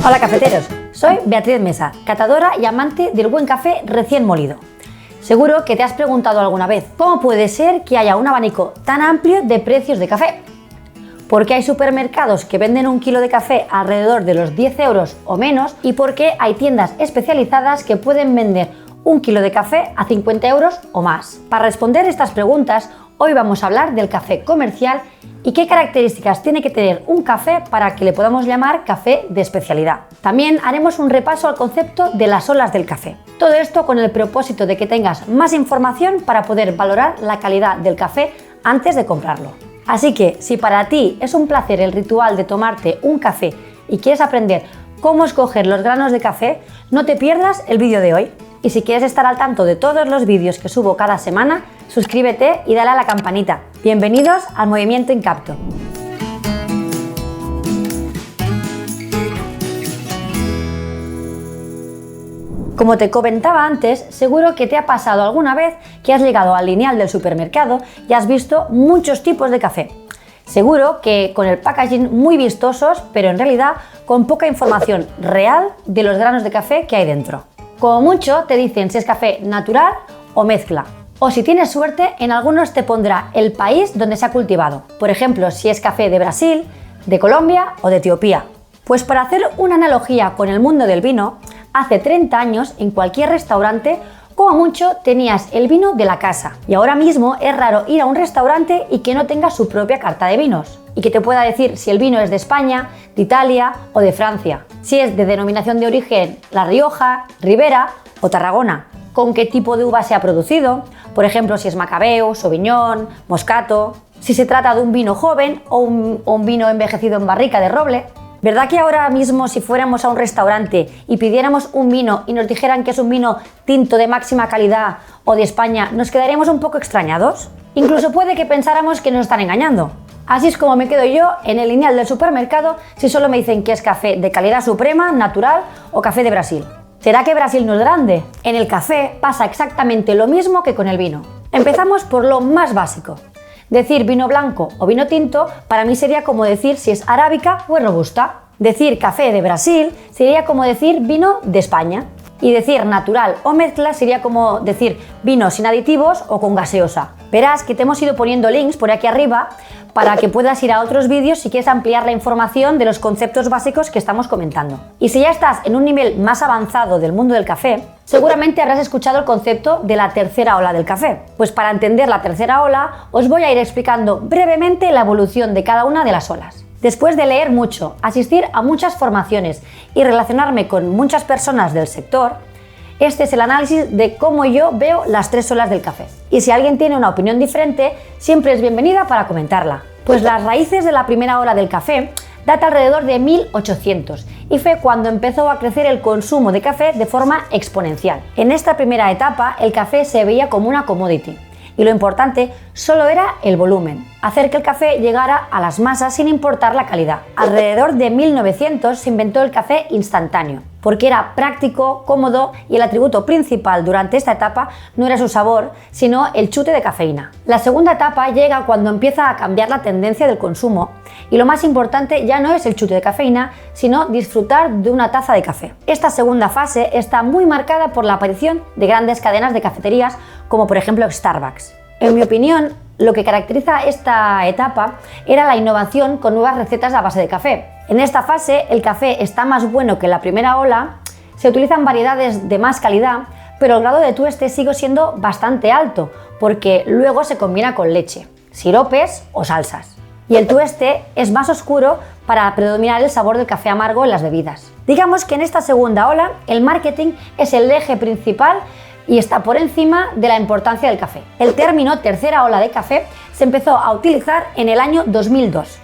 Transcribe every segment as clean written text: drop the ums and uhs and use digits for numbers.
Hola cafeteros, soy Beatriz Mesa, catadora y amante del buen café recién molido. Seguro que te has preguntado alguna vez cómo puede ser que haya un abanico tan amplio de precios de café. ¿Por qué hay supermercados que venden un kilo de café alrededor de los 10 euros o menos? ¿Y por qué hay tiendas especializadas que pueden vender un kilo de café a 50 euros o más? Para responder estas preguntas, hoy vamos a hablar del café comercial y qué características tiene que tener un café para que le podamos llamar café de especialidad. También haremos un repaso al concepto de las olas del café. Todo esto con el propósito de que tengas más información para poder valorar la calidad del café antes de comprarlo. Así que, si para ti es un placer el ritual de tomarte un café y quieres aprender cómo escoger los granos de café, no te pierdas el vídeo de hoy. Y si quieres estar al tanto de todos los vídeos que subo cada semana, suscríbete y dale a la campanita. Bienvenidos al Movimiento Incapto. Como te comentaba antes, seguro que te ha pasado alguna vez que has llegado al lineal del supermercado y has visto muchos tipos de café. Seguro que con el packaging muy vistosos, pero en realidad con poca información real de los granos de café que hay dentro. Como mucho te dicen si es café natural o mezcla. O si tienes suerte, en algunos te pondrá el país donde se ha cultivado. Por ejemplo, si es café de Brasil, de Colombia o de Etiopía. Pues para hacer una analogía con el mundo del vino, hace 30 años en cualquier restaurante, como mucho tenías el vino de la casa. Y ahora mismo es raro ir a un restaurante y que no tenga su propia carta de vinos. Y que te pueda decir si el vino es de España, de Italia o de Francia. Si es de denominación de origen La Rioja, Ribera o Tarragona. Con qué tipo de uva se ha producido. Por ejemplo, si es Macabeo, Sauvignon, Moscato. Si se trata de un vino joven o un vino envejecido en barrica de roble. ¿Verdad que ahora mismo si fuéramos a un restaurante y pidiéramos un vino y nos dijeran que es un vino tinto de máxima calidad o de España, nos quedaríamos un poco extrañados? Incluso puede que pensáramos que nos están engañando. Así es como me quedo yo en el lineal del supermercado si solo me dicen que es café de calidad suprema, natural o café de Brasil. ¿Será que Brasil no es grande? En el café pasa exactamente lo mismo que con el vino. Empezamos por lo más básico. Decir vino blanco o vino tinto para mí sería como decir si es arábica o es robusta. Decir café de Brasil sería como decir vino de España. Y decir natural o mezcla sería como decir vino sin aditivos o con gaseosa. Verás que te hemos ido poniendo links por aquí arriba para que puedas ir a otros vídeos si quieres ampliar la información de los conceptos básicos que estamos comentando. Y si ya estás en un nivel más avanzado del mundo del café, seguramente habrás escuchado el concepto de la tercera ola del café. Pues para entender la tercera ola, os voy a ir explicando brevemente la evolución de cada una de las olas. Después de leer mucho, asistir a muchas formaciones y relacionarme con muchas personas del sector, este es el análisis de cómo yo veo las tres olas del café. Y si alguien tiene una opinión diferente, siempre es bienvenida para comentarla. Pues las raíces de la primera ola del café data alrededor de 1800 y fue cuando empezó a crecer el consumo de café de forma exponencial. En esta primera etapa, el café se veía como una commodity. Y lo importante solo era el volumen, hacer que el café llegara a las masas sin importar la calidad. Alrededor de 1900 se inventó el café instantáneo, porque era práctico, cómodo y el atributo principal durante esta etapa no era su sabor, sino el chute de cafeína. La segunda etapa llega cuando empieza a cambiar la tendencia del consumo y lo más importante ya no es el chute de cafeína, sino disfrutar de una taza de café. Esta segunda fase está muy marcada por la aparición de grandes cadenas de cafeterías como por ejemplo Starbucks. En mi opinión, lo que caracteriza esta etapa era la innovación con nuevas recetas a base de café. En esta fase el café está más bueno que en la primera ola, se utilizan variedades de más calidad, pero el grado de tueste sigue siendo bastante alto porque luego se combina con leche, siropes o salsas. Y el tueste es más oscuro para predominar el sabor del café amargo en las bebidas. Digamos que en esta segunda ola el marketing es el eje principal y está por encima de la importancia del café. El término tercera ola de café se empezó a utilizar en el año 2002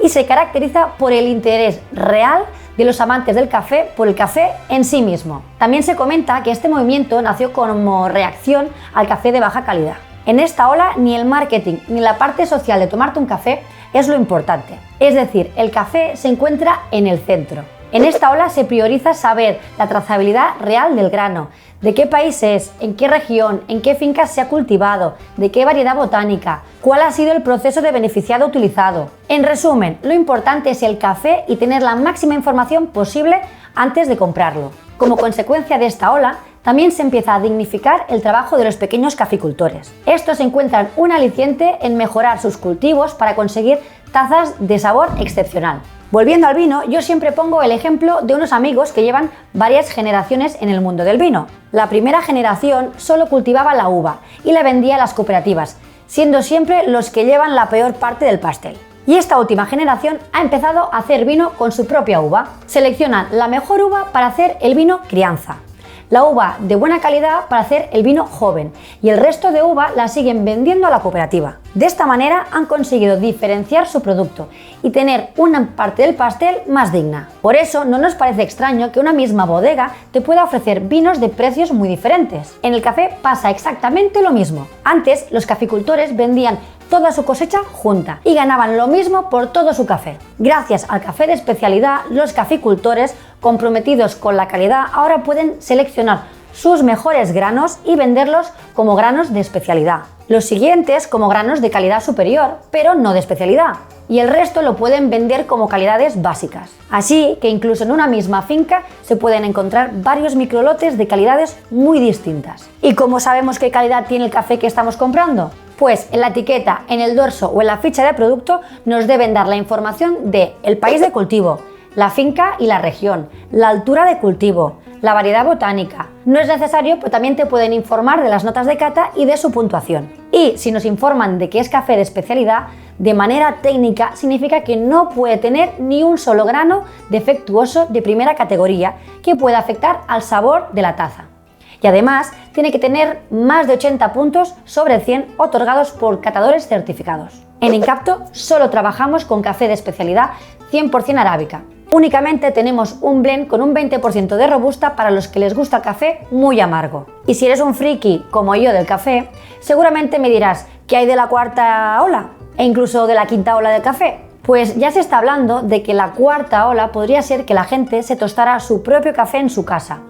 y se caracteriza por el interés real de los amantes del café por el café en sí mismo. También se comenta que este movimiento nació como reacción al café de baja calidad. En esta ola ni el marketing ni la parte social de tomarte un café es lo importante. Es decir, el café se encuentra en el centro. En esta ola se prioriza saber la trazabilidad real del grano, de qué país es, en qué región, en qué fincas se ha cultivado, de qué variedad botánica, cuál ha sido el proceso de beneficiado utilizado. En resumen, lo importante es el café y tener la máxima información posible antes de comprarlo. Como consecuencia de esta ola, también se empieza a dignificar el trabajo de los pequeños caficultores. Estos encuentran un aliciente en mejorar sus cultivos para conseguir tazas de sabor excepcional. Volviendo al vino, yo siempre pongo el ejemplo de unos amigos que llevan varias generaciones en el mundo del vino. La primera generación solo cultivaba la uva y la vendía a las cooperativas, siendo siempre los que llevan la peor parte del pastel. Y esta última generación ha empezado a hacer vino con su propia uva. Seleccionan la mejor uva para hacer el vino crianza, la uva de buena calidad para hacer el vino joven y el resto de uva la siguen vendiendo a la cooperativa. De esta manera han conseguido diferenciar su producto y tener una parte del pastel más digna. Por eso no nos parece extraño que una misma bodega te pueda ofrecer vinos de precios muy diferentes. En el café pasa exactamente lo mismo. Antes los caficultores vendían toda su cosecha junta y ganaban lo mismo por todo su café. Gracias al café de especialidad, los caficultores comprometidos con la calidad ahora pueden seleccionar sus mejores granos y venderlos como granos de especialidad. Los siguientes como granos de calidad superior, pero no de especialidad. Y el resto lo pueden vender como calidades básicas. Así que incluso en una misma finca se pueden encontrar varios microlotes de calidades muy distintas. ¿Y cómo sabemos qué calidad tiene el café que estamos comprando? Pues en la etiqueta, en el dorso o en la ficha de producto nos deben dar la información de el país de cultivo, la finca y la región, la altura de cultivo, la variedad botánica. No es necesario, pero también te pueden informar de las notas de cata y de su puntuación. Y si nos informan de que es café de especialidad, de manera técnica significa que no puede tener ni un solo grano defectuoso de primera categoría que pueda afectar al sabor de la taza. Y además tiene que tener más de 80 puntos sobre 100 otorgados por catadores certificados. En Incapto solo trabajamos con café de especialidad 100% arábica. Únicamente tenemos un blend con un 20% de robusta para los que les gusta el café muy amargo. Y si eres un friki como yo del café, seguramente me dirás ¿qué hay de la cuarta ola? E incluso de la quinta ola del café. Pues ya se está hablando de que la cuarta ola podría ser que la gente se tostara su propio café en su casa,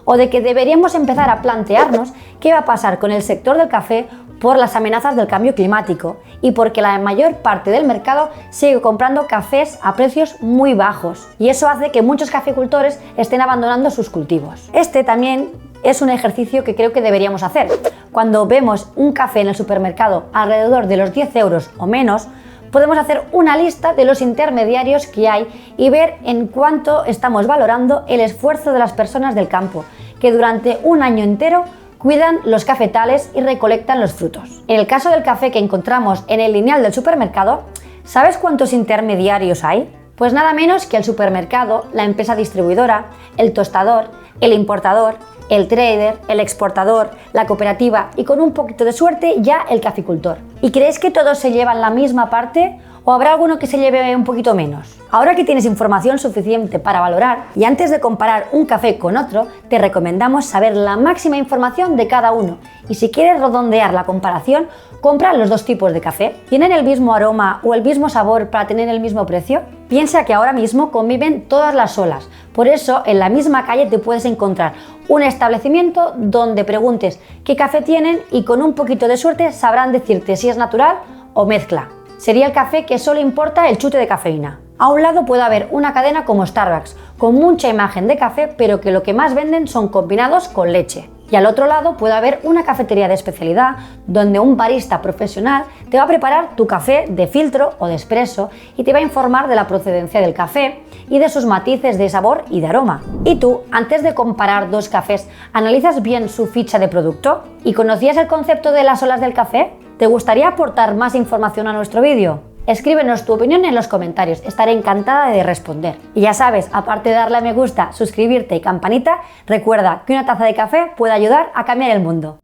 o de que deberíamos empezar a plantearnos qué va a pasar con el sector del café por las amenazas del cambio climático y porque la mayor parte del mercado sigue comprando cafés a precios muy bajos y eso hace que muchos caficultores estén abandonando sus cultivos. Este también es un ejercicio que creo que deberíamos hacer. Cuando vemos un café en el supermercado alrededor de los 10 euros o menos, podemos hacer una lista de los intermediarios que hay y ver en cuánto estamos valorando el esfuerzo de las personas del campo, que durante un año entero cuidan los cafetales y recolectan los frutos. En el caso del café que encontramos en el lineal del supermercado, ¿sabes cuántos intermediarios hay? Pues nada menos que el supermercado, la empresa distribuidora, el tostador, el importador, el trader, el exportador, la cooperativa y con un poquito de suerte ya el caficultor. ¿Y crees que todos se llevan la misma parte o habrá alguno que se lleve un poquito menos? Ahora que tienes información suficiente para valorar y antes de comparar un café con otro, te recomendamos saber la máxima información de cada uno y si quieres redondear la comparación, compra los dos tipos de café. ¿Tienen el mismo aroma o el mismo sabor para tener el mismo precio? Piensa que ahora mismo conviven todas las olas, por eso en la misma calle te puedes encontrar un establecimiento donde preguntes qué café tienen y con un poquito de suerte sabrán decirte si es natural o mezcla. Sería el café que solo importa el chute de cafeína. A un lado puede haber una cadena como Starbucks, con mucha imagen de café, pero que lo que más venden son combinados con leche. Y al otro lado puede haber una cafetería de especialidad, donde un barista profesional te va a preparar tu café de filtro o de espresso y te va a informar de la procedencia del café y de sus matices de sabor y de aroma. Y tú, antes de comparar dos cafés, ¿analizas bien su ficha de producto? ¿Y conocías el concepto de las olas del café? ¿Te gustaría aportar más información a nuestro vídeo? Escríbenos tu opinión en los comentarios, estaré encantada de responder. Y ya sabes, aparte de darle a me gusta, suscribirte y campanita, recuerda que una taza de café puede ayudar a cambiar el mundo.